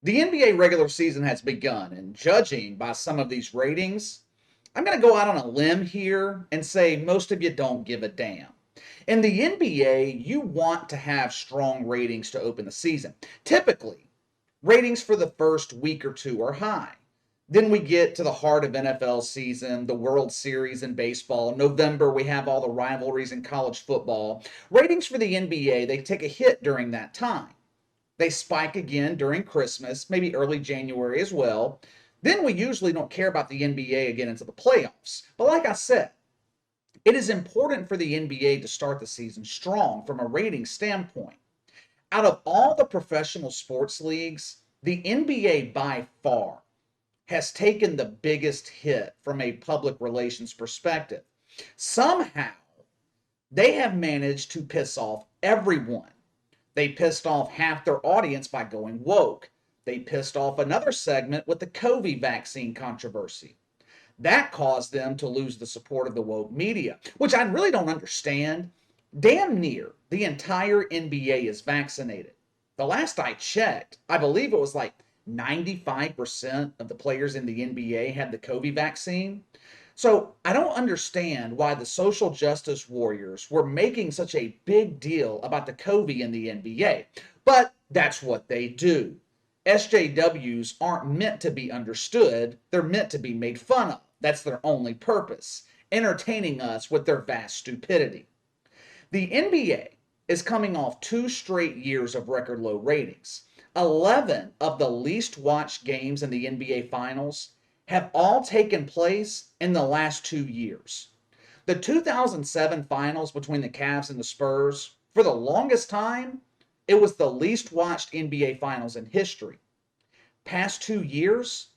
The NBA regular season has begun, and judging by some of these ratings, I'm going to go out on a limb here and say most of you don't give a damn. In the NBA, you want to have strong ratings to open the season. Typically, ratings for the first week or two are high. Then we get to the heart of NFL season, the World Series in baseball. November, we have all the rivalries in college football. Ratings for the NBA, they take a hit during that time. They spike again during Christmas, maybe early January as well. Then we usually don't care about the NBA again until the playoffs. But like I said, it is important for the NBA to start the season strong from a rating standpoint. Out of all the professional sports leagues, the NBA by far has taken the biggest hit from a public relations perspective. Somehow, they have managed to piss off everyone. They pissed off half their audience by going woke. They pissed off another segment with the COVID vaccine controversy. That caused them to lose the support of the woke media, which I really don't understand. Damn near the entire NBA is vaccinated. The last I checked, I believe it was like 95% of the players in the NBA had the COVID vaccine. So I don't understand why the social justice warriors were making such a big deal about the COVID in the NBA. But that's what they do. SJWs aren't meant to be understood, they're meant to be made fun of. That's their only purpose, entertaining us with their vast stupidity. The NBA is coming off 2 straight years of record low ratings. 11 of the least watched games in the NBA Finals have all taken place in the last 2 years. The 2007 Finals between the Cavs and the Spurs, for the longest time, it was the least watched NBA Finals in history. Past 2 years,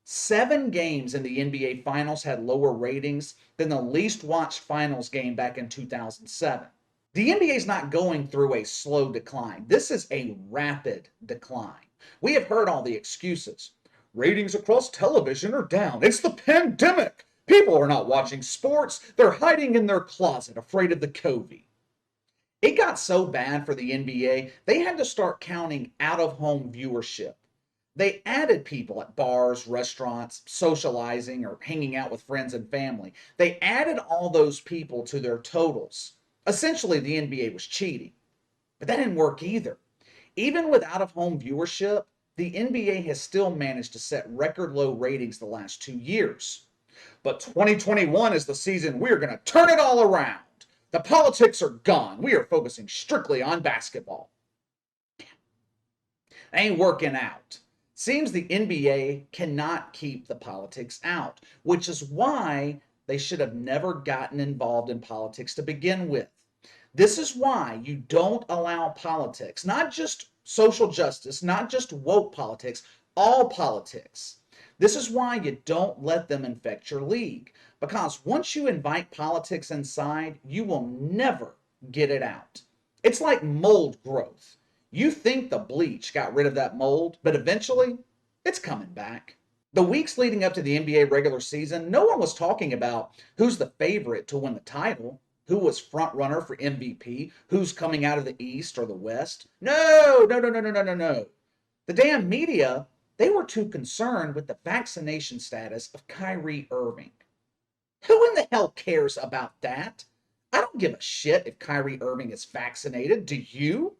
7 games in the NBA Finals had lower ratings than the least watched Finals game back in 2007. The NBA is not going through a slow decline. This is a rapid decline. We have heard all the excuses. Ratings across television are down. It's the pandemic. People are not watching sports. They're hiding in their closet, afraid of the COVID. It got so bad for the NBA, they had to start counting out of home viewership. They added people at bars, restaurants, socializing, or hanging out with friends and family. They added all those people to their totals. Essentially, the NBA was cheating. But that didn't work either. Even with out of home viewership, the NBA has still managed to set record low ratings the last 2 years. But 2021 is the season we're going to turn it all around. The politics are gone. We are focusing strictly on basketball. Ain't working out. Seems the NBA cannot keep the politics out, which is why they should have never gotten involved in politics to begin with. This is why you don't allow politics, not just social justice, not just woke politics, all politics. This is why you don't let them infect your league. Because once you invite politics inside, you will never get it out. It's like mold growth. You think the bleach got rid of that mold, but eventually it's coming back. The weeks leading up to the NBA regular season, no one was talking about who's the favorite to win the title, who was front runner for MVP, who's coming out of the East or the West. No, no, no, no, no, no, no, no. The damn media, they were too concerned with the vaccination status of Kyrie Irving. Who in the hell cares about that? I don't give a shit if Kyrie Irving is vaccinated. Do you?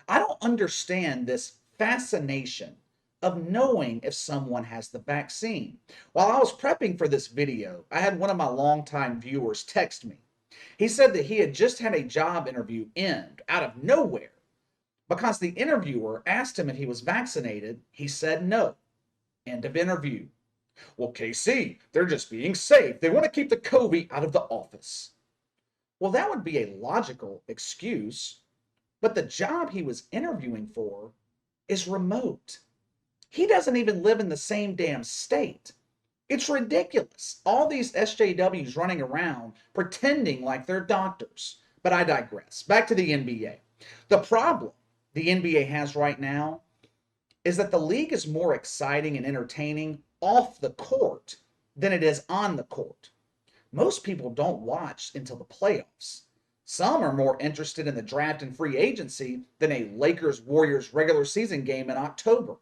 I don't understand this fascination of knowing if someone has the vaccine. While I was prepping for this video, I had one of my longtime viewers text me. He said that he had just had a job interview end out of nowhere. Because the interviewer asked him if he was vaccinated, he said no. End of interview. Well, KC, they're just being safe. They want to keep the COVID out of the office. Well, that would be a logical excuse, but the job he was interviewing for is remote. He doesn't even live in the same damn state. It's ridiculous. All these SJWs running around pretending like they're doctors. But I digress. Back to the NBA. The problem the NBA has right now is that the league is more exciting and entertaining off the court than it is on the court. Most people don't watch until the playoffs. Some are more interested in the draft and free agency than a Lakers Warriors regular season game in October.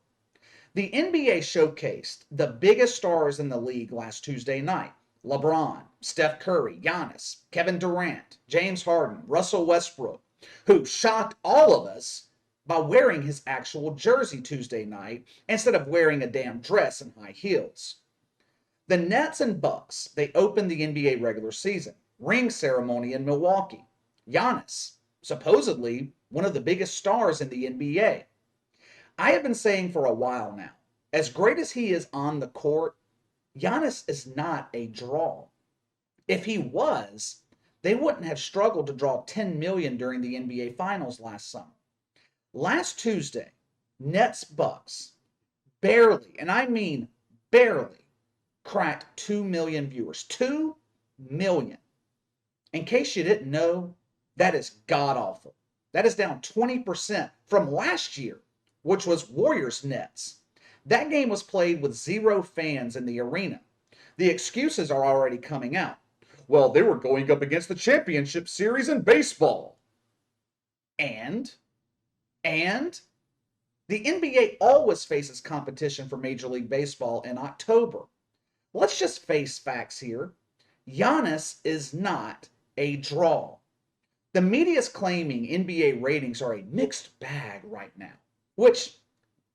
The NBA showcased the biggest stars in the league last Tuesday night. LeBron, Steph Curry, Giannis, Kevin Durant, James Harden, Russell Westbrook, who shocked all of us by wearing his actual jersey Tuesday night instead of wearing a damn dress and high heels. The Nets and Bucks, they opened the NBA regular season. Ring ceremony in Milwaukee. Giannis, supposedly one of the biggest stars in the NBA. I have been saying for a while now, as great as he is on the court, Giannis is not a draw. If he was, they wouldn't have struggled to draw 10 million during the NBA Finals last summer. Last Tuesday, Nets Bucks barely, and I mean barely, cracked 2 million viewers. 2 million. In case you didn't know, that is god awful. That is down 20% from last year, which was Warriors Nets. That game was played with 0 fans in the arena. The excuses are already coming out. Well, they were going up against the championship series in baseball. And the NBA always faces competition for Major League Baseball in October. Let's just face facts here. Giannis is not a draw. The media is claiming NBA ratings are a mixed bag right now, which,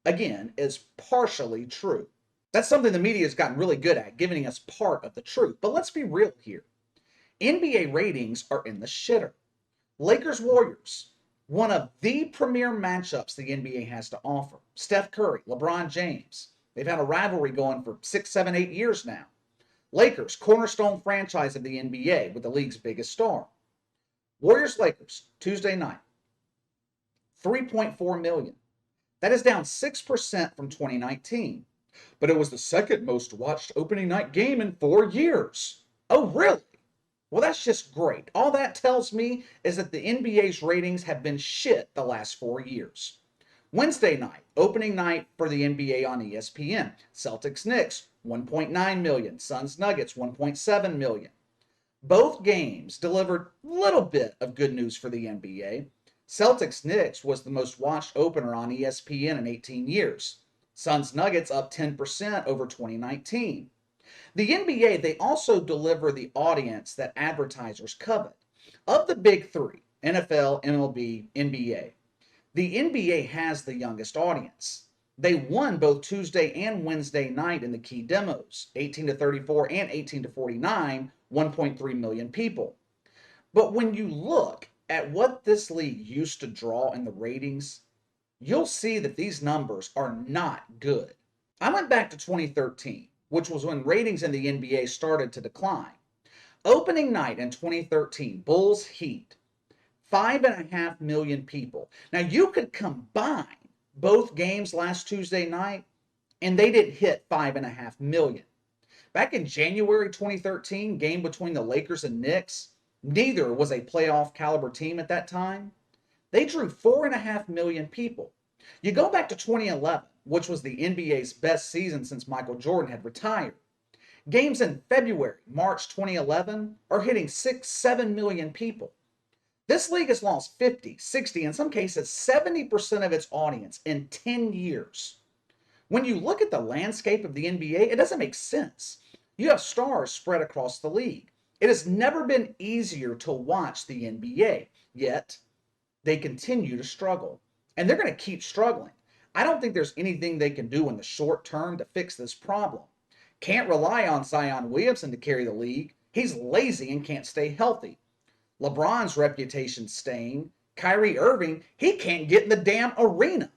again, is partially true. That's something the media has gotten really good at, giving us part of the truth. But let's be real here. NBA ratings are in the shitter. Lakers-Warriors, one of the premier matchups the NBA has to offer. Steph Curry, LeBron James. They've had a rivalry going for 6, 7, 8 years now. Lakers, cornerstone franchise of the NBA with the league's biggest star. Warriors-Lakers, Tuesday night, 3.4 million. That is down 6% from 2019. But it was the second most watched opening night game in 4 years. Oh, really? Well, that's just great. All that tells me is that the NBA's ratings have been shit the last 4 years. Wednesday night, opening night for the NBA on ESPN. Celtics-Knicks, 1.9 million. Suns-Nuggets, 1.7 million. Both games delivered a little bit of good news for the NBA. Celtics-Knicks was the most watched opener on ESPN in 18 years. Suns-Nuggets up 10% over 2019. The NBA, they also deliver the audience that advertisers covet. Of the big three, NFL, MLB, NBA, the NBA has the youngest audience. They won both Tuesday and Wednesday night in the key demos, 18 to 34 and 18 to 49, 1.3 million people. But when you look at what this league used to draw in the ratings, you'll see that these numbers are not good. I went back to 2013, which was when ratings in the NBA started to decline. Opening night in 2013, Bulls Heat, 5.5 million people. Now you could combine both games last Tuesday night, and they didn't hit 5.5 million. Back in January 2013, game between the Lakers and Knicks, neither was a playoff caliber team at that time. They drew 4.5 million people. You go back to 2011, which was the NBA's best season since Michael Jordan had retired. Games in February, March 2011 are hitting 6, 7 million people. This league has lost 50, 60, in some cases 70% of its audience in 10 years. When you look at the landscape of the NBA, it doesn't make sense. You have stars spread across the league. It has never been easier to watch the NBA, yet they continue to struggle. And they're going to keep struggling. I don't think there's anything they can do in the short term to fix this problem. Can't rely on Zion Williamson to carry the league. He's lazy and can't stay healthy. LeBron's reputation's staying. Kyrie Irving, he can't get in the damn arena.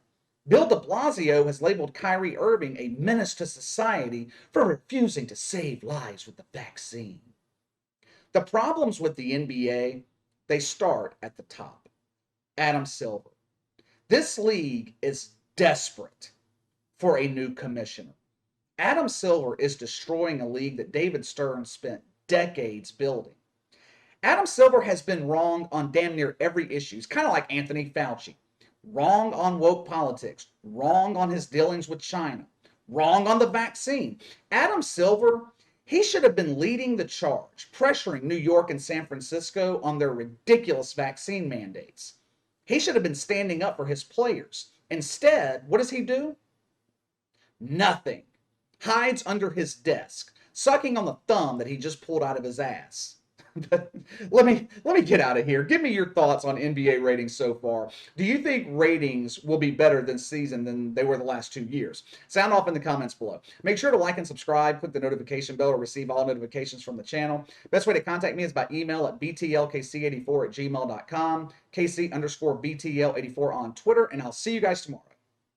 Bill de Blasio has labeled Kyrie Irving a menace to society for refusing to save lives with the vaccine. The problems with the NBA, they start at the top. Adam Silver. This league is desperate for a new commissioner. Adam Silver is destroying a league that David Stern spent decades building. Adam Silver has been wrong on damn near every issue. He's kind of like Anthony Fauci. Wrong on woke politics. Wrong on his dealings with China. Wrong on the vaccine. Adam Silver, he should have been leading the charge, pressuring New York and San Francisco on their ridiculous vaccine mandates. He should have been standing up for his players. Instead, what does he do? Nothing. Hides under his desk, sucking on the thumb that he just pulled out of his ass. But let me get out of here. Give me your thoughts on NBA ratings so far. Do you think ratings will be better this season than they were the last 2 years? Sound off in the comments below. Make sure to like and subscribe. Click the notification bell to receive all notifications from the channel. Best way to contact me is by email at btlkc84@gmail.com, KC_BTL84 on Twitter, and I'll see you guys tomorrow.